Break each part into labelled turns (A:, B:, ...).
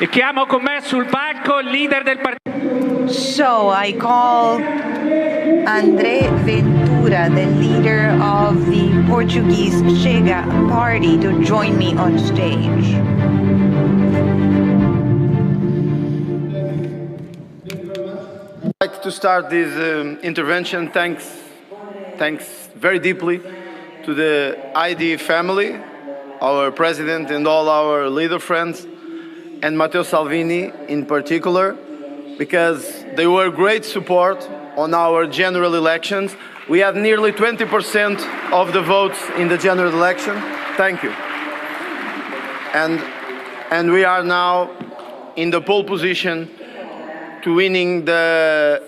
A: Chiamo con me sul palco il leader del partito.
B: So I call André Ventura, the leader of the Portuguese Chega party, to join me on stage.
C: I'd like to start this intervention. Thanks very deeply to the ID family, our president and all our leader friends, and Matteo Salvini in particular, because they were great support on our general elections. We had nearly 20% of the votes in the general election. Thank you. And we are now in the pole position to winning the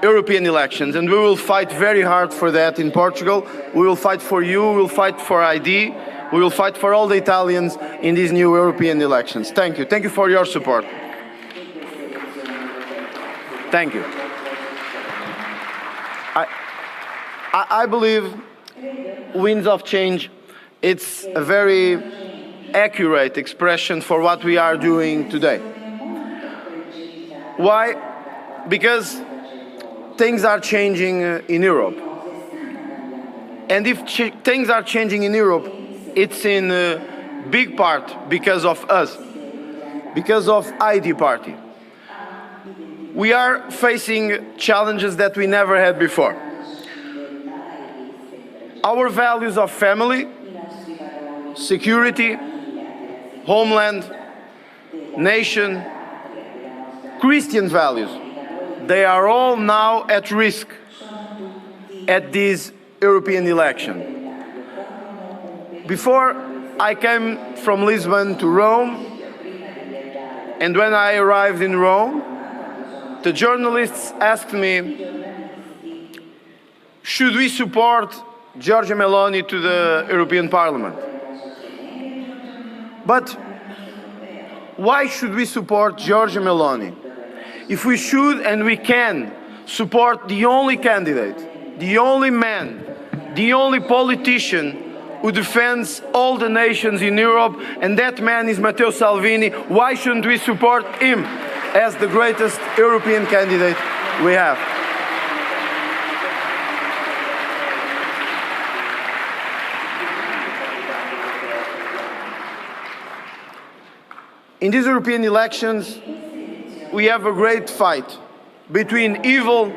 C: European elections, and we will fight very hard for that in Portugal. We will fight for you, we will fight for ID, we will fight for all the Italians in these new European elections. Thank you. Thank you for your support. Thank you. I believe winds of change, it's a very accurate expression for what we are doing today. Why? Because things are changing in Europe. And if things are changing in Europe, it's in big part because of us, because of ID party. We are facing challenges that we never had before. Our values of family, security, homeland, nation, Christian values, they are all now at risk at this European election. Before I came from Lisbon to Rome, and when I arrived in Rome, the journalists asked me, should we support Giorgia Meloni to the European Parliament? But why should we support Giorgia Meloni? If we should and we can support the only candidate, the only man, the only politician who defends all the nations in Europe, and that man is Matteo Salvini, why shouldn't we support him as the greatest European candidate we have? In these European elections, we have a great fight between evil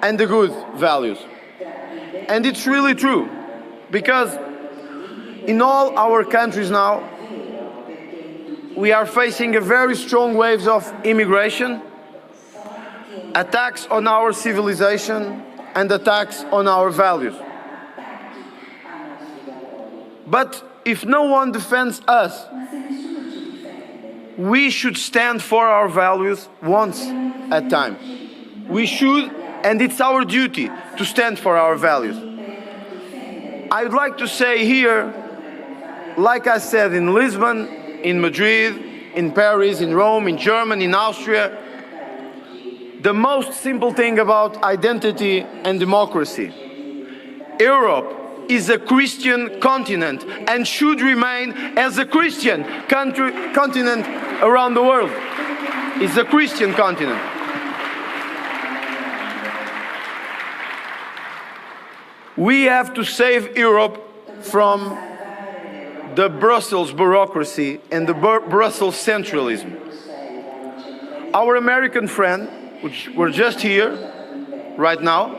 C: and the good values. And it's really true, because in all our countries now, we are facing a very strong waves of immigration, attacks on our civilization, and attacks on our values. But if no one defends us, we should stand for our values once at a time. We should, and it's our duty to stand for our values. I would like to say here, like I said in Lisbon, in Madrid, in Paris, in Rome, in Germany, in Austria, the most simple thing about identity and democracy. Europe is a Christian continent and should remain as a Christian continent around the world. It's a Christian continent. We have to save Europe from the Brussels bureaucracy and the Brussels centralism. Our American friend, which were just here right now,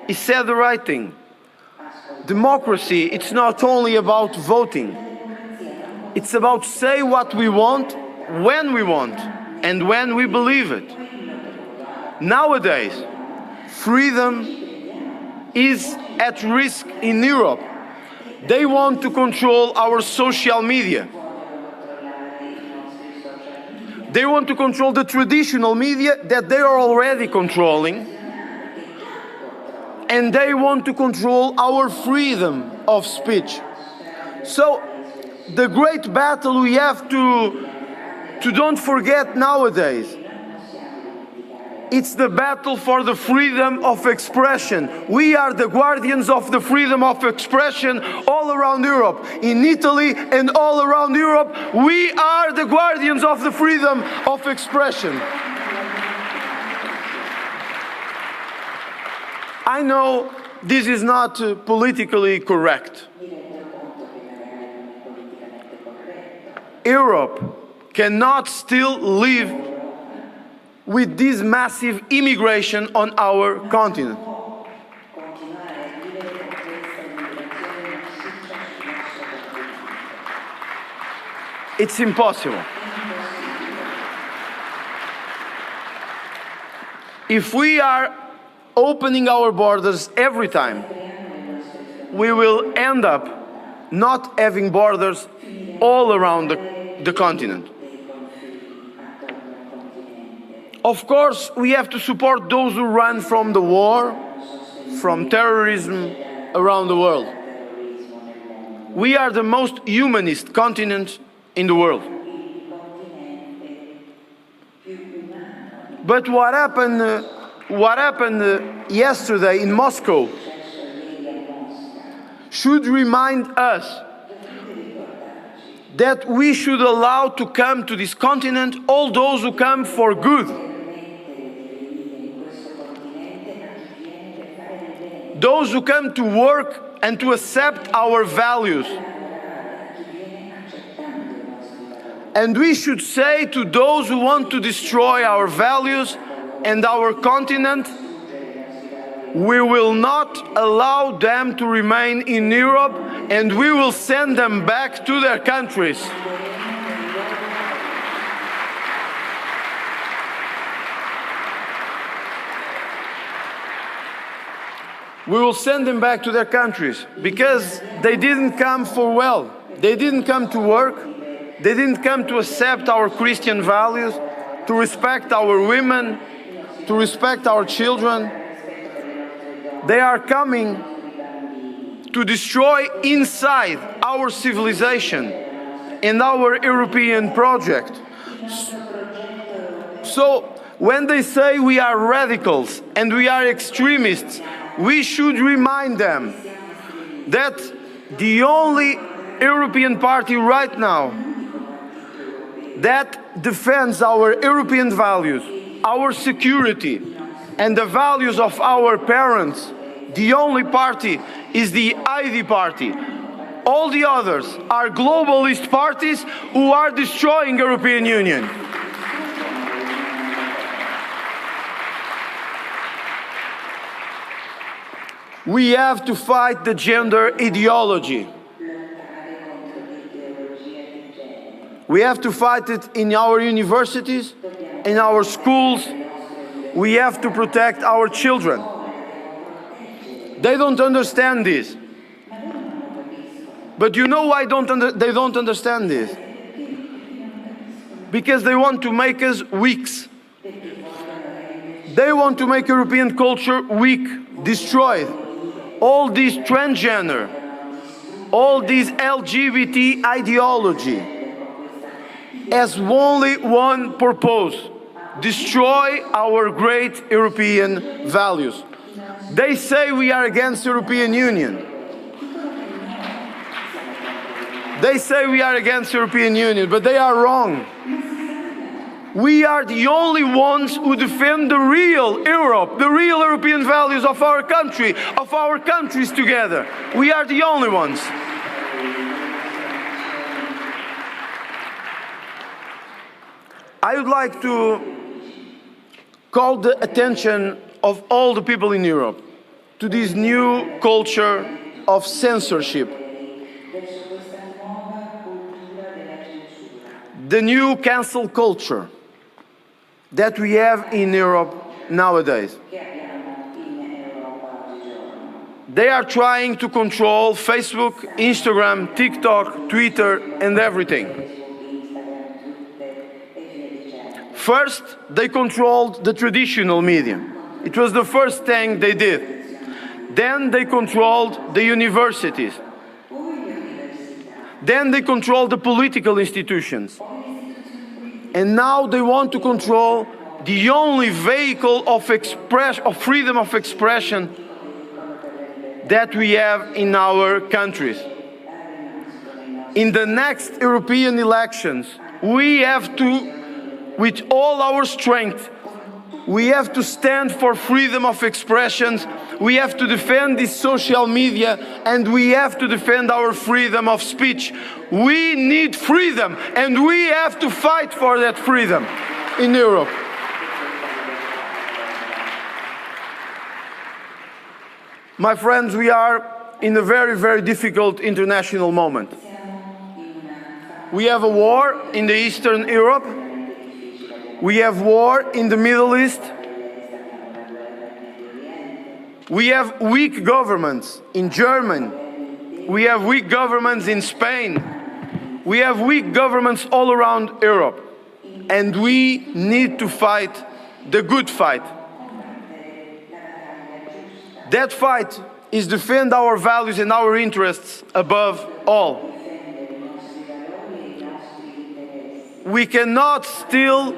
C: he said the right thing. Democracy, it's not only about voting. It's about say what we want, when we want, and when we believe it. Nowadays, freedom is at risk in Europe. They want to control our social media. They want to control the traditional media that they are already controlling. And they want to control our freedom of speech. So the great battle we have to don't forget nowadays It's the battle for the freedom of expression. We are the guardians of the freedom of expression all around Europe. In Italy and all around Europe, we are the guardians of the freedom of expression. I know this is not politically correct. Europe cannot still live with this massive immigration on our continent. It's impossible. If we are opening our borders every time, we will end up not having borders all around the continent. Of course, we have to support those who run from the war, from terrorism around the world. We are the most humanist continent in the world. But what happened yesterday in Moscow should remind us that we should allow to come to this continent all those who come for good. Those who come to work and to accept our values. And we should say to those who want to destroy our values and our continent, we will not allow them to remain in Europe, and we will send them back to their countries. We will send them back to their countries because they didn't come for well. They didn't come to work. They didn't come to accept our Christian values, to respect our women, to respect our children. They are coming to destroy inside our civilization and our European project. So when they say we are radicals and we are extremists, we should remind them that the only European party right now that defends our European values, our security, and the values of our parents, the only party is the ID party. All the others are globalist parties who are destroying the European Union. We have to fight the gender ideology. We have to fight it in our universities, in our schools. We have to protect our children. They don't understand this. But you know why they don't understand this? Because they want to make us weak. They want to make European culture weak, destroyed. All this transgender, all this LGBT ideology has only one purpose: destroy our great European values. They say we are against the European Union. They say we are against the European Union, but they are wrong. We are the only ones who defend the real Europe, the real European values of our country, of our countries together. We are the only ones. I would like to call the attention of all the people in Europe to this new culture of censorship. The new cancel culture that we have in Europe nowadays. They are trying to control Facebook, Instagram, TikTok, Twitter, and everything. First, they controlled the traditional media. It was the first thing they did. Then they controlled the universities. Then they controlled the political institutions. And now they want to control the only vehicle of freedom of expression that we have in our countries. In the next European elections, we have to, with all our strength, we have to stand for freedom of expression. We have to defend this social media, and we have to defend our freedom of speech. We need freedom, and we have to fight for that freedom in Europe. My friends, we are in a very, very difficult international moment. We have a war in the Eastern Europe. We have war in the Middle East. We have weak governments in Germany. We have weak governments in Spain. We have weak governments all around Europe. And we need to fight the good fight. That fight is defend our values and our interests above all. We cannot still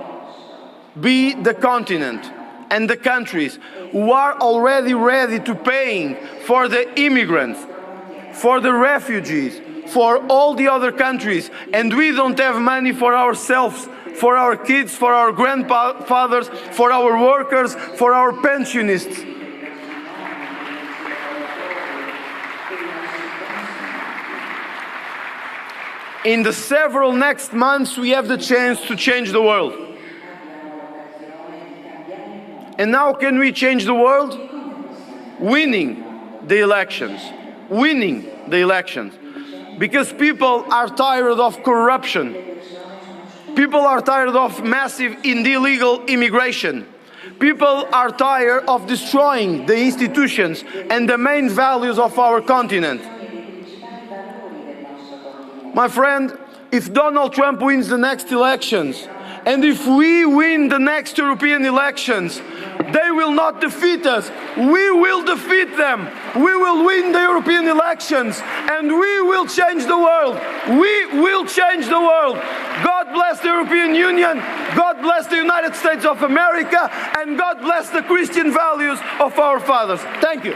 C: be the continent and the countries who are already ready to paying for the immigrants, for the refugees, for all the other countries, and we don't have money for ourselves, for our kids, for our grandfathers, for our workers, for our pensionists. In the several next months, we have the chance to change the world. And how can we change the world? Winning the elections. Winning the elections. Because people are tired of corruption. People are tired of massive and illegal immigration. People are tired of destroying the institutions and the main values of our continent. My friend, if Donald Trump wins the next elections, and if we win the next European elections, they will not defeat us. We will defeat them. We will win the European elections, and we will change the world. We will change the world. God bless the European Union. God bless the United States of America, and God bless the Christian values of our fathers. Thank you.